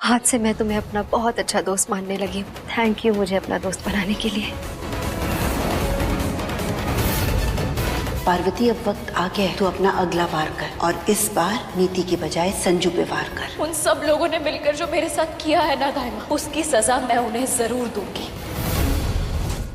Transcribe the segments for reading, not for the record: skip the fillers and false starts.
आज से मैं तुम्हें अपना बहुत अच्छा दोस्त मानने लगी हूँ। थैंक यू मुझे अपना दोस्त बनाने के लिए। पार्वती, अब वक्त आ गया है, तू अपना अगला वार कर और इस बार नीति के बजाय संजू पे वार कर। उन सब लोगों ने मिलकर जो मेरे साथ किया है ना दाइमा, उसकी सजा मैं उन्हें जरूर दूंगी।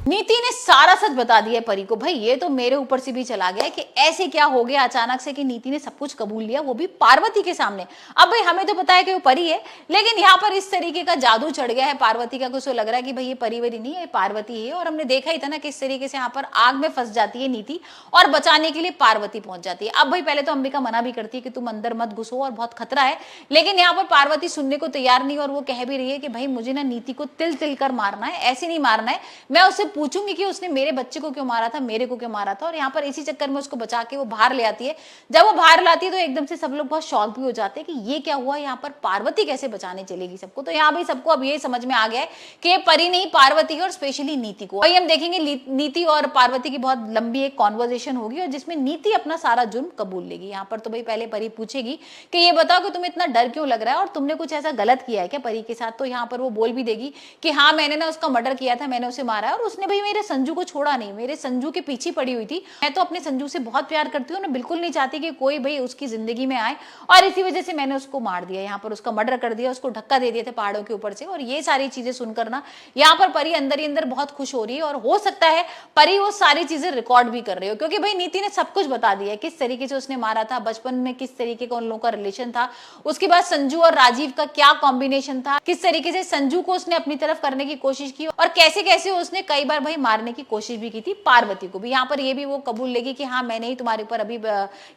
नीति ने सारा सच बता दिया परी को। भाई ये तो मेरे ऊपर से भी चला गया कि ऐसे क्या हो गया अचानक से कि नीति ने सब कुछ कबूल लिया, वो भी पार्वती के सामने। अब भाई हमें तो पता है कि वो परी है, लेकिन यहाँ पर इस तरीके का जादू चढ़ गया है पार्वती का, कुछ तो लग रहा है कि भाई ये परी वरी नहीं है, पार्वती है। और हमने देखा ही था ना किस तरीके से यहाँ पर आग में फंस जाती है नीति और बचाने के लिए पार्वती पहुंच जाती है। अब भाई पहले तो अंबिका मना भी करती है कि तुम अंदर मत घुसो और बहुत खतरा है, लेकिन यहाँ पर पार्वती सुनने को तैयार नहीं और वो कह भी रही है कि भाई मुझे ना नीति को तिल तिल कर मारना है, ऐसे नहीं मारना है। मैं उससे पूछूंगी कि उसने मेरे बच्चे को क्यों मारा था, मेरे को क्यों मारा था। और यहाँ पर इसी चक्कर में उसको बचा के वो बाहर ले आती है। जब वो बाहर लाती है तो एकदम से सब लोग बहुत शॉक भी हो जाते हैं कि ये क्या हुआ, यहाँ पर पार्वती कैसे बचाने चलेगी सबको। तो यहाँ भी सबको अब ये समझ में आ गया है कि ये परी नहीं पार्वती है और स्पेशली नीति को। वही हम देखेंगे नीति और पार्वती की बहुत लंबी एक कॉन्वर्जेशन होगी और जिसमें नीति अपना सारा जुर्म कबूल लेगी। यहाँ पर तो भाई पहले परी पूछेगी कि ये बताओ कि तुम्हें इतना डर क्यों लग रहा है और तुमने कुछ ऐसा गलत किया है क्या परी के साथ। तो यहाँ पर वो बोल भी देगी कि हाँ मैंने ना उसका मर्डर किया था, मैंने उसे मारा है और उसने भाई मेरे संजू को छोड़ा नहीं, मेरे संजू के पीछे पड़ी हुई थी। मैं तो अपने संजू से बहुत प्यार करती हूँ, मैं बिल्कुल नहीं चाहती कि कोई भाई उसकी जिंदगी में आए और इसी वजह से मैंने उसको मार दिया, यहाँ पर उसका मर्डर कर दिया, उसको धक्का दे दिए थे पहाड़ों के ऊपर से। और ये सारी चीजें सुनकर ना यहाँ पर परी अंदर ही अंदर बहुत खुश हो रही है और हो सकता है परी वो सारी चीजें रिकॉर्ड भी कर रही हो, क्योंकि भाई नीति ने सब कुछ बता दिया है, किस तरीके से उसने मारा था, बचपन में किस तरीके का उन लोगों का रिलेशन था, उसके बाद संजू और राजीव का क्या कॉम्बिनेशन था, किस तरीके से संजू को उसने अपनी तरफ करने की कोशिश की और कैसे कैसे उसने कई बार भाई मारने की कोशिश भी की थी पार्वती को भी। यहाँ पर ये भी वो कबूल लेगी कि हाँ मैंने ही तुम्हारे ऊपर अभी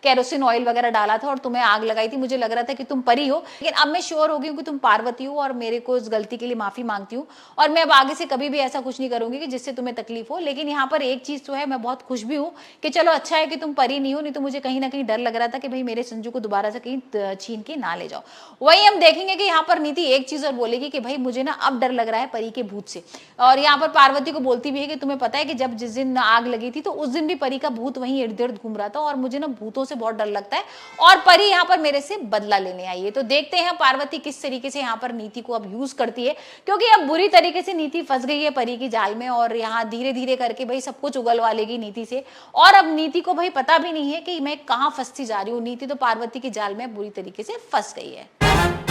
केरोसिन ऑयल वगैरह डाला था और तुम्हें आग लगाई थी, मुझे लग रहा था कि तुम परी हो, लेकिन अब मैं श्योर हो गई हूँ कि तुम पार्वती हो और मेरे को इस गलती के लिए माफी मांगती हूँ और मैं अब आगे से कभी भी ऐसा कुछ नहीं करूंगी कि जिससे तुम्हें तकलीफ हो। लेकिन यहाँ पर एक चीज तो है, मैं बहुत खुश भी हूँ कि चलो अच्छा है कि तुम परी नहीं हो, नहीं तो मुझे कहीं ना कहीं डर लग रहा था कि भाई मेरे संजू को दोबारा से कहीं छीन के ना ले जाओ। वही हम देखेंगे कि यहाँ पर नीति एक चीज और बोलेगी कि भाई मुझे ना अब डर लग रहा है परी के भूत से। और यहाँ पर पार्वती को बोलती भी है कि तुम्हें पता है कि जब जिस दिन आग लगी थी तो उस दिन भी परी का भूत वहीं इर्द गिर्द घूम रहा था और मुझे ना भूतों से बहुत डर लगता है और परी यहाँ पर मेरे से बदला लेने आई है। तो देखते हैं पार्वती किस तरीके से यहाँ पर नीति को अब यूज करती है, क्योंकि अब बुरी तरीके से नीति फंस गई है परी की जाल में और यहाँ धीरे धीरे करके भाई सब कुछ उगलवा लेगी नीति से। और अब नीति को भाई पता भी नहीं है कि मैं कहाँ फंसती जा रही हूँ। नीति तो पार्वती की जाल में बुरी तरीके से फंस गई है।